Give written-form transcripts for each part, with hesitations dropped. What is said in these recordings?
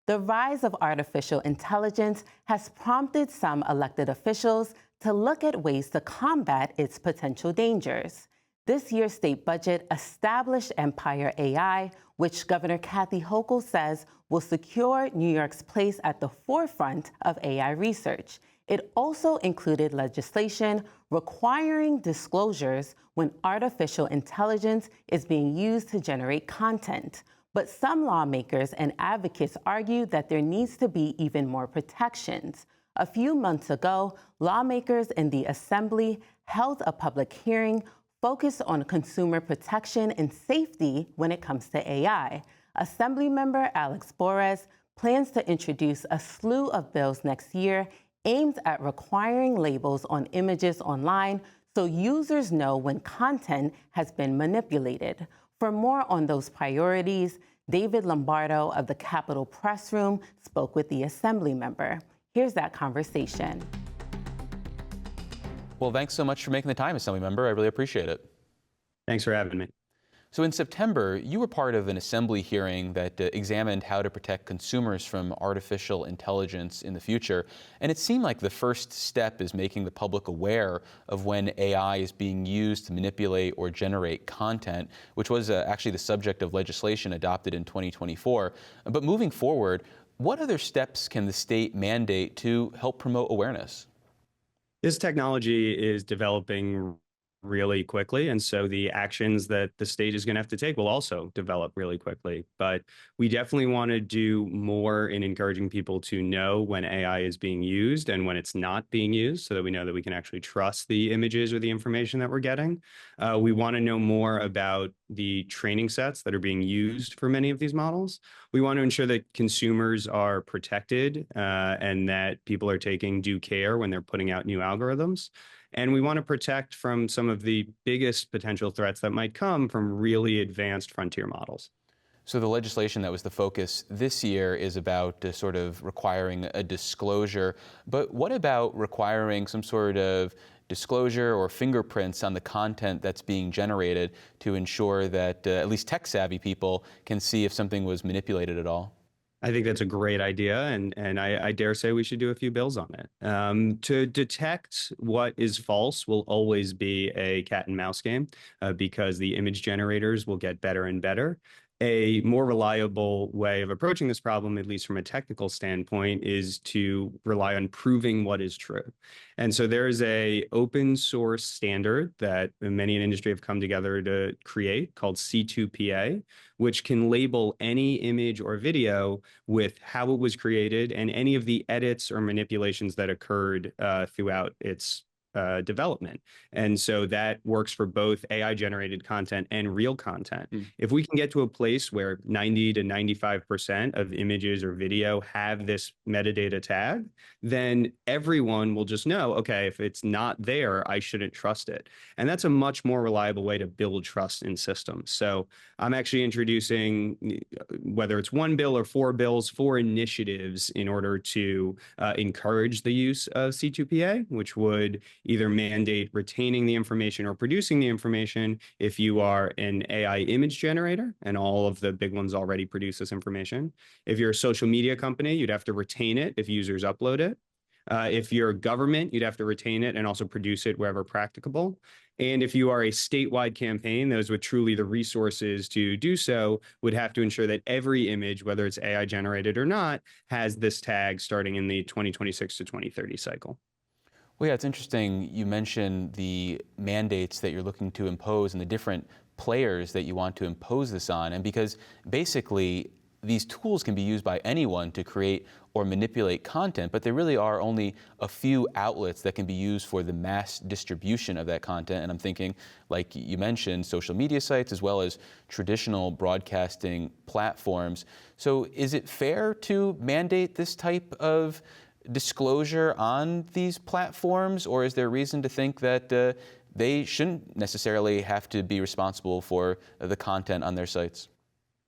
The rise of artificial intelligence has prompted some elected officials to look at ways to combat its potential dangers. This year's state budget established Empire AI, which Governor Kathy Hochul says will secure New York's place at the forefront of AI research. It also included legislation requiring disclosures when artificial intelligence is being used to generate content. But some lawmakers and advocates argue that there needs to be even more protections. A few months ago, lawmakers in the Assembly held a public hearing focused on consumer protection and safety when it comes to AI. Assemblymember Alex Borres plans to introduce a slew of bills next year aimed at requiring labels on images online so users know when content has been manipulated. For more on those priorities, David Lombardo of the Capitol Press Room spoke with the Assembly member. Here's that conversation. Well, thanks so much for making the time, Assembly member. I really appreciate it. Thanks for having me. So in September, you were part of an Assembly hearing that examined how to protect consumers from artificial intelligence in the future. And it seemed like the first step is making the public aware of when AI is being used to manipulate or generate content, which was actually the subject of legislation adopted in 2024. But moving forward, what other steps can the state mandate to help promote awareness? This technology is developing really quickly, and so the actions that the state is going to have to take will also develop really quickly. But we definitely want to do more in encouraging people to know when AI is being used and when it's not being used, so that we know that we can actually trust the images or the information that we're getting. We want to know more about the training sets that are being used for many of these models. We want to ensure that consumers are protected and that people are taking due care when they're putting out new algorithms. And we want to protect from some of the biggest potential threats that might come from really advanced frontier models. So the legislation that was the focus this year is about sort of requiring a disclosure. But what about requiring some sort of disclosure or fingerprints on the content that's being generated to ensure that at least tech-savvy people can see if something was manipulated at all? I think that's a great idea, and I dare say we should do a few bills on it. To detect what is false will always be a cat and mouse game because the image generators will get better and better. A more reliable way of approaching this problem, at least from a technical standpoint, is to rely on proving what is true. And so there is an open source standard that many in industry have come together to create called C2PA, which can label any image or video with how it was created and any of the edits or manipulations that occurred throughout its development. And so that works for both AI generated content and real content. If we can get to a place where 90 to 95% of images or video have this metadata tag, then everyone will just know, okay, if it's not there, I shouldn't trust it. And that's a much more reliable way to build trust in systems. So I'm actually introducing, whether it's one bill or four bills, four initiatives in order to encourage the use of C2PA, which would either mandate retaining the information or producing the information if you are an AI image generator, and all of the big ones already produce this information. If you're a social media company, you'd have to retain it if users upload it. If you're a government, you'd have to retain it and also produce it wherever practicable. And if you are a statewide campaign, those with truly the resources to do so would have to ensure that every image, whether it's AI generated or not, has this tag starting in the 2026 to 2030 cycle. Well, yeah, it's interesting you mentioned the mandates that you're looking to impose and the different players that you want to impose this on. And because basically these tools can be used by anyone to create or manipulate content, but there really are only a few outlets that can be used for the mass distribution of that content. And I'm thinking, like you mentioned, social media sites as well as traditional broadcasting platforms. So is it fair to mandate this type of disclosure on these platforms, or is there reason to think that they shouldn't necessarily have to be responsible for the content on their sites?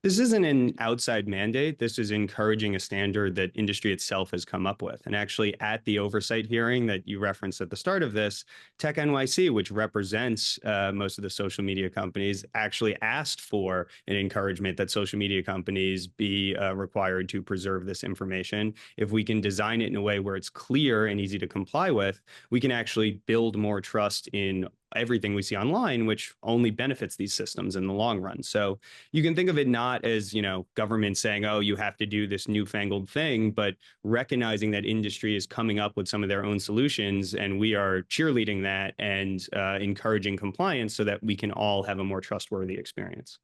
This isn't an outside mandate. This is encouraging a standard that industry itself has come up with. And actually, at the oversight hearing that you referenced at the start of this, Tech NYC, which represents most of the social media companies, actually asked for an encouragement that social media companies be required to preserve this information. If we can design it in a way where it's clear and easy to comply with, we can actually build more trust in everything we see online, which only benefits these systems in the long run. So you can think of it not as, government saying, oh, you have to do this newfangled thing, but recognizing that industry is coming up with some of their own solutions, and we are cheerleading that and encouraging compliance so that we can all have a more trustworthy experience.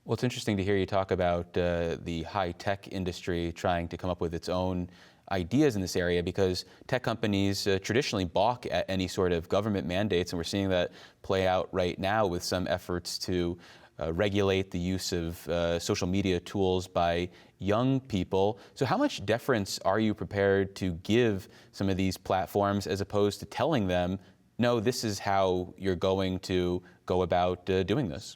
Well, it's interesting to hear you talk about the high-tech industry trying to come up with its own ideas in this area, because tech companies traditionally balk at any sort of government mandates, and we're seeing that play out right now with some efforts to regulate the use of social media tools by young people. So how much deference are you prepared to give some of these platforms as opposed to telling them, no, this is how you're going to go about doing this?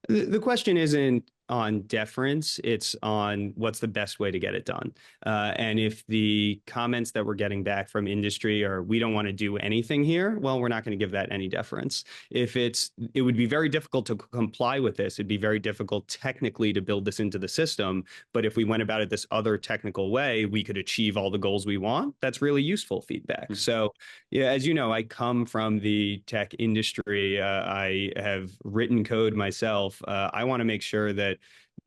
The question isn't on deference, it's on what's the best way to get it done. And if the comments that we're getting back from industry are, we don't want to do anything here, well, we're not going to give that any deference. If it would be very difficult to comply with this. It'd be very difficult technically to build this into the system. But if we went about it this other technical way, we could achieve all the goals we want. That's really useful feedback. Mm-hmm. So, yeah, as you know, I come from the tech industry. I have written code myself. I want to make sure that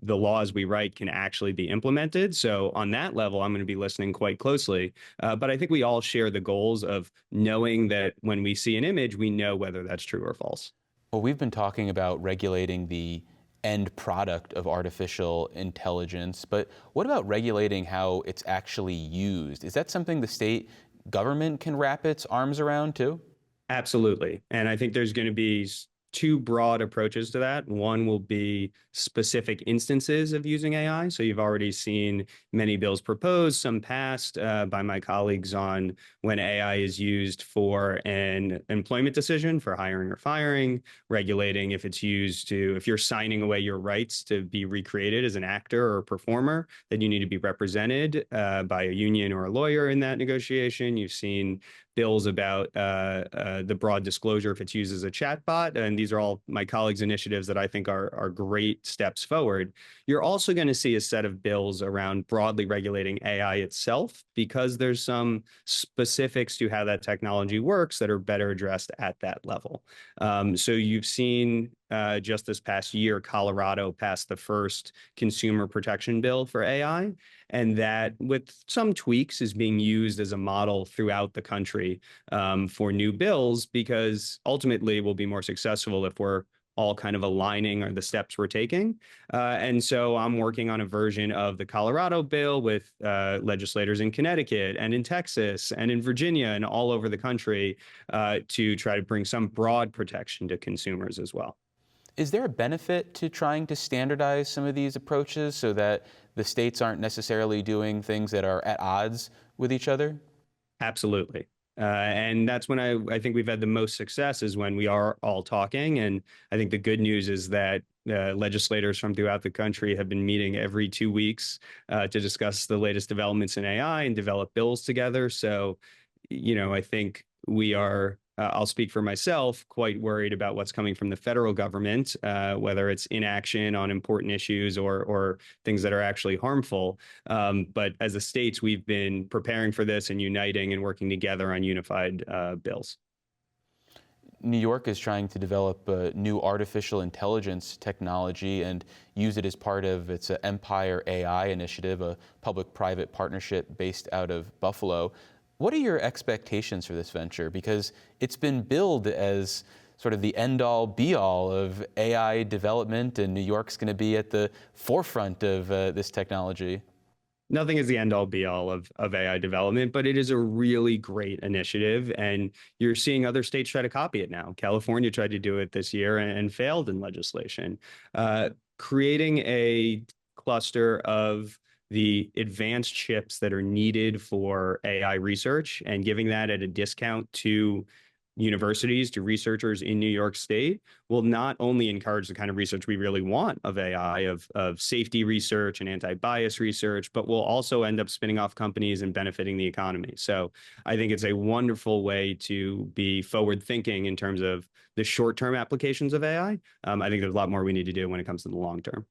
the laws we write can actually be implemented. So on that level, I'm going to be listening quite closely. But I think we all share the goals of knowing that when we see an image, we know whether that's true or false. Well, we've been talking about regulating the end product of artificial intelligence, but what about regulating how it's actually used? Is that something the state government can wrap its arms around too? Absolutely. And I think there's going to be two broad approaches to that. One will be specific instances of using AI. So you've already seen many bills proposed, some passed by my colleagues on when AI is used for an employment decision for hiring or firing, regulating if it's used to, if you're signing away your rights to be recreated as an actor or performer, then you need to be represented by a union or a lawyer in that negotiation. You've seen bills about the broad disclosure if it's used as a chatbot. And these are all my colleagues' initiatives that I think are great steps forward. You're also going to see a set of bills around broadly regulating AI itself, because there's some specifics to how that technology works that are better addressed at that level. So you've seen just this past year, Colorado passed the first consumer protection bill for AI, and that, with some tweaks, is being used as a model throughout the country for new bills, because ultimately we'll be more successful if we're all kind of aligning on the steps we're taking. And so I'm working on a version of the Colorado bill with legislators in Connecticut and in Texas and in Virginia and all over the country to try to bring some broad protection to consumers as well. Is there a benefit to trying to standardize some of these approaches so that the states aren't necessarily doing things that are at odds with each other? Absolutely. And that's when I think we've had the most success, is when we are all talking. And I think the good news is that legislators from throughout the country have been meeting every 2 weeks to discuss the latest developments in AI and develop bills together. So, I think we are, I'll speak for myself, quite worried about what's coming from the federal government, whether it's inaction on important issues or things that are actually harmful. But as the states, we've been preparing for this and uniting and working together on unified bills. New York is trying to develop a new artificial intelligence technology and use it as part of its Empire AI initiative, a public-private partnership based out of Buffalo. What are your expectations for this venture? Because it's been billed as sort of the end-all, be-all of AI development, and New York's going to be at the forefront of this technology. Nothing is the end-all, be-all of AI development, but it is a really great initiative, and you're seeing other states try to copy it now. California tried to do it this year and failed in legislation. Creating a cluster of the advanced chips that are needed for AI research and giving that at a discount to universities to researchers in New York State will not only encourage the kind of research we really want of AI, of safety research and anti-bias research, but will also end up spinning off companies and benefiting the economy. So I think it's a wonderful way to be forward thinking in terms of the short-term applications of AI. I think there's a lot more we need to do when it comes to the long term.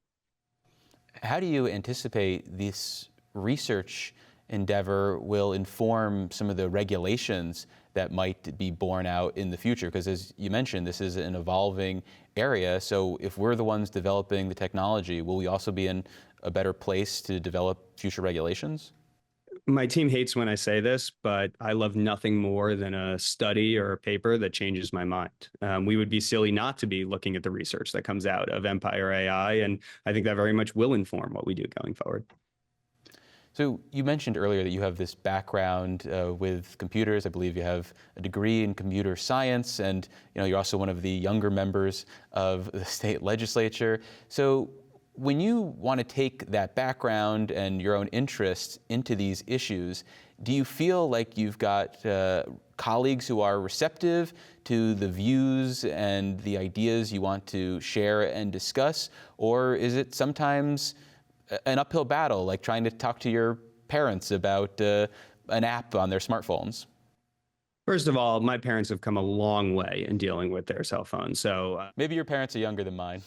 How do you anticipate this research endeavor will inform some of the regulations that might be borne out in the future? Because as you mentioned, this is an evolving area. So if we're the ones developing the technology, will we also be in a better place to develop future regulations? My team hates when I say this, but I love nothing more than a study or a paper that changes my mind. We would be silly not to be looking at the research that comes out of Empire AI, and I think that very much will inform what we do going forward. So you mentioned earlier that you have this background with computers. I believe you have a degree in computer science, and you're also one of the younger members of the state legislature. So when you want to take that background and your own interests into these issues, do you feel like you've got colleagues who are receptive to the views and the ideas you want to share and discuss? Or is it sometimes an uphill battle, like trying to talk to your parents about an app on their smartphones? First of all, my parents have come a long way in dealing with their cell phones. So Maybe your parents are younger than mine.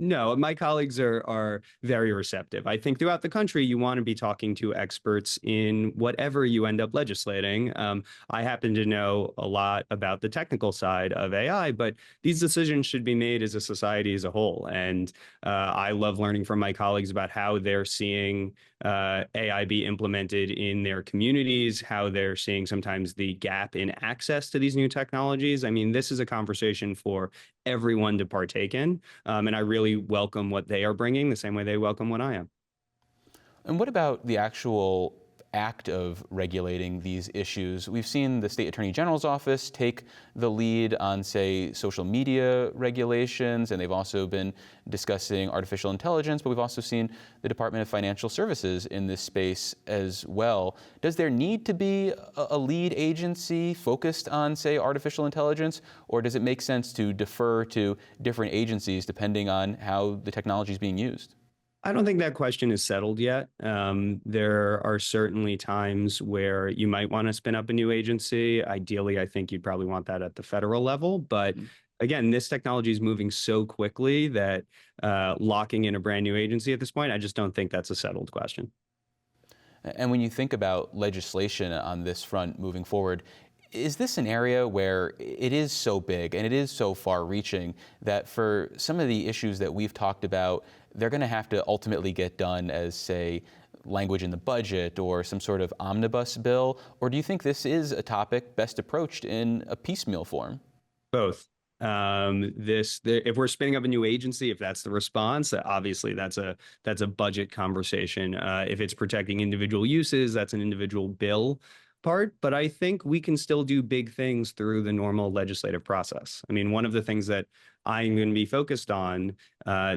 No, my colleagues are very receptive. I think throughout the country, you want to be talking to experts in whatever you end up legislating. I happen to know a lot about the technical side of AI, but these decisions should be made as a society as a whole. And I love learning from my colleagues about how they're seeing AI be implemented in their communities, how they're seeing sometimes the gap in access to these new technologies. I mean, this is a conversation for everyone to partake in. And I really welcome what they are bringing the same way they welcome what I am. And what about the actual act of regulating these issues? We've seen the State Attorney General's office take the lead on, say, social media regulations, and they've also been discussing artificial intelligence, but we've also seen the Department of Financial Services in this space as well. Does there need to be a lead agency focused on, say, artificial intelligence, or does it make sense to defer to different agencies depending on how the technology is being used? I don't think that question is settled yet. There are certainly times where you might want to spin up a new agency. Ideally, I think you'd probably want that at the federal level. But again, this technology is moving so quickly that locking in a brand new agency at this point, I just don't think that's a settled question. And when you think about legislation on this front moving forward, is this an area where it is so big and it is so far-reaching that for some of the issues that we've talked about, they're going to have to ultimately get done as, say, language in the budget or some sort of omnibus bill? Or do you think this is a topic best approached in a piecemeal form? Both. If we're spinning up a new agency, if that's the response, obviously that's a budget conversation. If it's protecting individual uses, that's an individual bill part. But I think we can still do big things through the normal legislative process. I mean, one of the things that I'm going to be focused on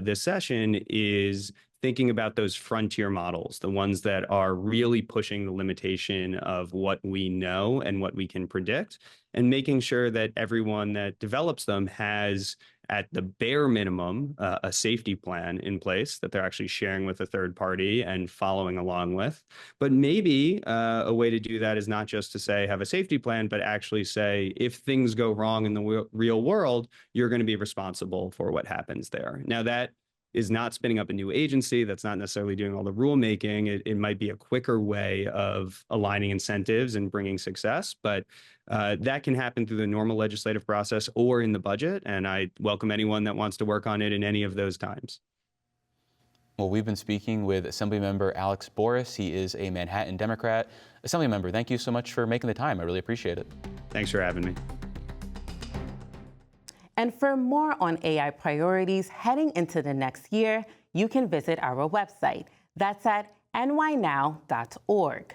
this session is thinking about those frontier models, the ones that are really pushing the limitation of what we know and what we can predict, and making sure that everyone that develops them has, at the bare minimum, a safety plan in place that they're actually sharing with a third party and following along with. But maybe a way to do that is not just to say have a safety plan, but actually say if things go wrong in the real world, you're going to be responsible for what happens there. Now, that is not spinning up a new agency. That's not necessarily doing all the rulemaking. It might be a quicker way of aligning incentives and bringing success, but that can happen through the normal legislative process or in the budget. And I welcome anyone that wants to work on it in any of those times. Well, we've been speaking with Assemblymember Alex Boris. He is a Manhattan Democrat. Assemblymember, thank you so much for making the time. I really appreciate it. Thanks for having me. And for more on AI priorities heading into the next year, you can visit our website. That's at nynow.org.